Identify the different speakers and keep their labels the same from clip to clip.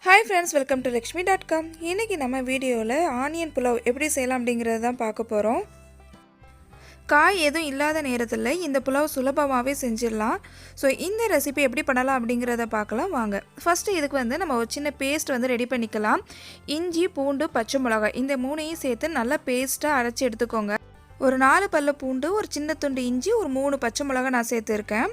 Speaker 1: Hi friends, welcome to Lexmi.com. இன்னைக்கு நம்ம வீடியோல ஆனியன் புலாவ் எப்படி செய்யலாம் அப்படிங்கறத தான் பார்க்க போறோம். காய் எதுவும் இல்லாத நேரத்துல இந்த புலாவ் சுலபமாவே செஞ்சிடலாம். சோ இந்த ரெசிபி எப்படி பண்ணலாம் அப்படிங்கறத பார்க்கலாம் வாங்க. ஃபர்ஸ்ட் இதுக்கு நம்ம ஒரு சின்ன பேஸ்ட் ரெடி பண்ணிக்கலாம். இஞ்சி, பூண்டு, பச்சை மிளகாய் இந்த மூணையும் சேர்த்து நல்லா பேஸ்டா அரைச்சு எடுத்துக்கோங்க. ஒரு 4 பல்லு பூண்டு, ஒரு சின்ன துண்டு இஞ்சி, ஒரு 3 பச்சை மிளகாய் நான் சேர்த்திருக்கேன்.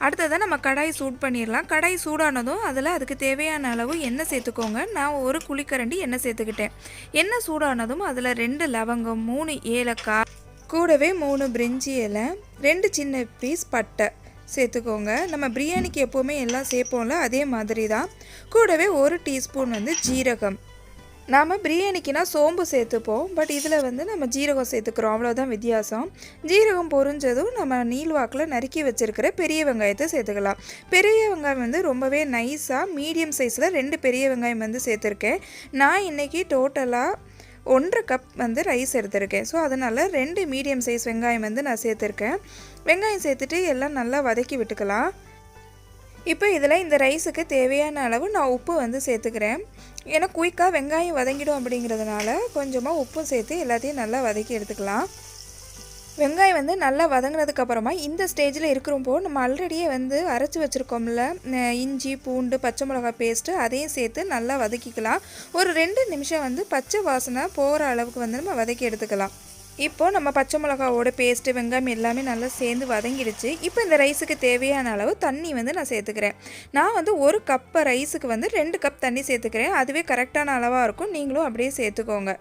Speaker 1: அடுத்தது நம்ம கடாய் சூட் பண்ணிடலாம். கடாய் சூடானதும் அதுக்கு தேவையான அளவு எண்ணெய் சேர்த்துக்கோங்க. நான் ஒரு குழிக்கரண்டி எண்ணெய் சேர்த்துக்கிட்டேன். எண்ணெய் சூடானதும் அதில் 2 லவங்கம், 3 ஏலக்காய், கூடவே 3 பிரிஞ்சி இலை, 2 சின்ன பீஸ் பட்டை சேர்த்துக்கோங்க. நம்ம பிரியாணிக்கு எப்போவுமே எல்லாம் சேர்ப்போம்ல, அதே மாதிரி தான். கூடவே 1 டீஸ்பூன் ஜீரகம். நாம் பிரியாணிக்குனா சோம்பு சேர்த்துப்போம், பட் இதில் நம்ம ஜீரகம் சேர்த்துக்கிறோம், அவ்வளோதான் வித்தியாசம். ஜீரகம் பொரிஞ்சதும் நம்ம நீள்வாக்கில் நறுக்கி வச்சுருக்கிற பெரிய வெங்காயத்தை சேர்த்துக்கலாம். பெரிய வெங்காயம் ரொம்பவே நைஸாக மீடியம் சைஸில் 2 பெரிய வெங்காயம் சேர்த்துருக்கேன். நான் இன்றைக்கி டோட்டலாக 1.5 கப் ரைஸ் எடுத்திருக்கேன். ஸோ அதனால் 2 மீடியம் சைஸ் வெங்காயம் நான் சேர்த்துருக்கேன். வெங்காயம் சேர்த்துட்டு எல்லாம் நல்லா வதக்கி விட்டுக்கலாம். இப்போ இதில் இந்த ரைஸுக்கு தேவையான அளவு நான் உப்பு சேர்த்துக்கிறேன். ஏன்னா குயிக்காக வெங்காயம் வதங்கிடும் அப்படிங்கிறதுனால கொஞ்சமாக உப்பும் சேர்த்து எல்லாத்தையும் நல்லா வதக்கி எடுத்துக்கலாம். வெங்காயம் நல்லா வதங்கினதுக்கப்புறமா இந்த ஸ்டேஜில் இருக்கிறப்போ நம்ம ஆல்ரெடியே அரைச்சி வச்சுருக்கோம்ல இஞ்சி, பூண்டு, பச்சை மிளகாய் பேஸ்ட்டு, அதையும் சேர்த்து நல்லா வதக்கிக்கலாம். ஒரு 2 நிமிஷம் பச்சை வாசனை போகிற அளவுக்கு நம்ம வதக்கி எடுத்துக்கலாம். இப்போது நம்ம பச்சை மிளகாவோட பேஸ்ட்டு, வெங்காயம் எல்லாமே நல்லா சேர்ந்து வதங்கிடுச்சு. இப்போ இந்த ரைஸுக்கு தேவையான அளவு தண்ணி நான் சேர்த்துக்கிறேன். நான் 1 கப் ரைஸுக்கு 2 கப் தண்ணி சேர்த்துக்கிறேன். அதுவே கரெக்டான அளவாக இருக்கும். நீங்களும் அப்படியே சேர்த்துக்கோங்க.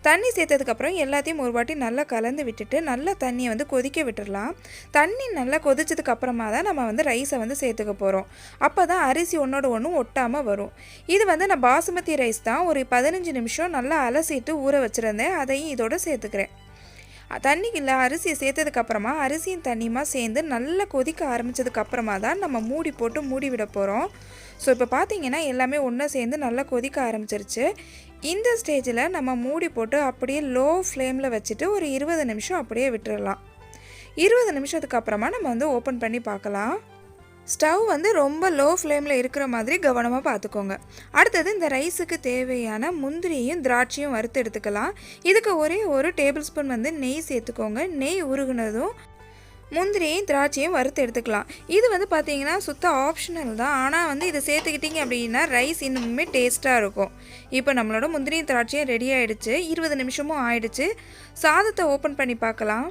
Speaker 1: தண்ணி சேர்த்ததுக்கப்புறம் எல்லாத்தையும் ஒரு வாட்டி நல்லா கலந்து விட்டுட்டு நல்லா தண்ணியை கொதிக்க விட்டுடலாம். தண்ணி நல்லா கொதிச்சதுக்கப்புறமா தான் நம்ம ரைஸை சேர்த்துக்க போகிறோம். அப்போ தான் அரிசி ஒன்றோட ஒன்று ஒட்டாமல் வரும். இது நான் பாசுமதி ரைஸ் தான். ஒரு 15 நிமிஷம் நல்லா அலசிட்டு ஊற வச்சுருந்தேன். அதையும் இதோட சேர்த்துக்கிறேன். தண்ணிக்குள்ள அரிசியை சேர்த்ததுக்கப்புறமா அரிசியும் தண்ணியுமா சேர்ந்து நல்லா கொதிக்க ஆரம்பித்ததுக்கப்புறமா தான் நம்ம மூடி போட்டு மூடி விட போகிறோம். ஸோ இப்போ பார்த்தீங்கன்னா எல்லாமே ஒன்றா சேர்ந்து நல்லா கொதிக்க ஆரம்பிச்சிருச்சு. இந்த ஸ்டேஜில் நம்ம மூடி போட்டு அப்படியே லோ ஃப்ளேமில் வச்சுட்டு ஒரு 20 நிமிஷம் அப்படியே விட்டுடலாம். 20 நிமிஷத்துக்கு அப்புறமா நம்ம ஓப்பன் பண்ணி பார்க்கலாம். ஸ்டவ் ரொம்ப லோ ஃப்ளேமில் இருக்கிற மாதிரி கவனமாக பார்த்துக்கோங்க. அடுத்தது இந்த ரைஸுக்கு தேவையான முந்திரியும் திராட்சையும் வறுத்து எடுத்துக்கலாம். இதுக்கு ஒரே 1 டேபிள் ஸ்பூன் நெய் சேர்த்துக்கோங்க. நெய் உருகுனதும் முந்திரியும் திராட்சையும் வறுத்து எடுத்துக்கலாம். இது பார்த்தீங்கன்னா சுத்த ஆப்ஷனல் தான். ஆனால் இதை சேர்த்துக்கிட்டிங்க அப்படின்னா ரைஸ் இன்னுமே டேஸ்ட்டாக இருக்கும். இப்போ நம்மளோட முந்திரியும் திராட்சையும் ரெடி ஆகிடுச்சு. 20 நிமிஷமும் ஆயிடுச்சு. சாதத்தை ஓப்பன் பண்ணி பார்க்கலாம்.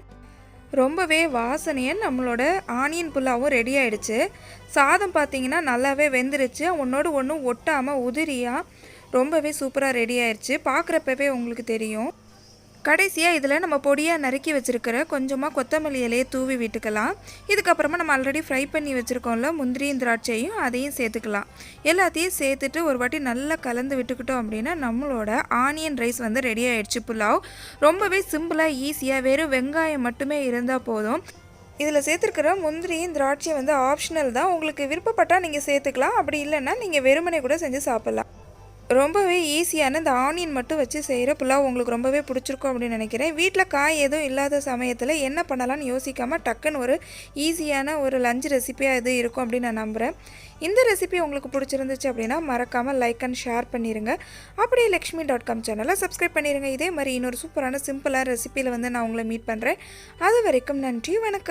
Speaker 1: ரொம்பவே வாசனையாக நம்மளோட ஆனியன் புலாவும் ரெடி ஆகிடுச்சு. சாதம் பார்த்திங்கன்னா நல்லாவே வெந்துருச்சு. ஒன்றோடு ஒன்று ஒட்டாமல் உதிரியாக ரொம்பவே சூப்பராக ரெடி ஆயிடுச்சு. பார்க்குறப்பவே உங்களுக்கு தெரியும். கடைசியாக இதில் நம்ம பொடியாக நறுக்கி வச்சுருக்கிற கொஞ்சமாக கொத்தமல்லி இலையை தூவி விட்டுக்கலாம். இதுக்கப்புறமா நம்ம ஆல்ரெடி ஃப்ரை பண்ணி வச்சுருக்கோம்ல முந்திரியும் திராட்சையும், அதையும் சேர்த்துக்கலாம். எல்லாத்தையும் சேர்த்துட்டு ஒரு வாட்டி நல்லா கலந்து விட்டுக்கிட்டோம் அப்படின்னா நம்மளோட ஆனியன் ரைஸ் ரெடி ஆகிடுச்சு. புலாவ் ரொம்பவே சிம்பிளாக ஈஸியாக வெறும் வெங்காயம் மட்டுமே இருந்தால் போதும். இதில் சேர்த்துருக்கிற முந்திரியும் திராட்சையும் ஆப்ஷனல் தான். உங்களுக்கு விருப்பப்பட்டால் நீங்கள் சேர்த்துக்கலாம். அப்படி இல்லைன்னா நீங்கள் வெறுமனே கூட செஞ்சு சாப்பிட்லாம். ரொம்பவே ஈஸியான இந்த ஆனியன் மட்டும் வச்சு செய்கிற புலாவ் உங்களுக்கு ரொம்பவே பிடிச்சிருக்கும் அப்படின்னு நினைக்கிறேன். வீட்டில் காய் எதுவும் இல்லாத சமயத்தில் என்ன பண்ணலான்னு யோசிக்காமல் டக்குன்னு ஒரு ஈஸியான ஒரு லஞ்ச் ரெசிபியாக இது இருக்கும் அப்படின்னு நான் நம்புகிறேன். இந்த ரெசிபி உங்களுக்கு பிடிச்சிருந்துச்சு அப்படின்னா மறக்காமல் லைக் அண்ட் ஷேர் பண்ணிடுங்க. அப்படியே Lexmi.com சேனலை சப்ஸ்கிரைப் பண்ணிடுங்க. இதே மாதிரி இன்னொரு சூப்பரான சிம்பிளான ரெசிபியில் நான் உங்களை மீட் பண்ணுறேன். அது வரைக்கும் நன்றி, வணக்கம்.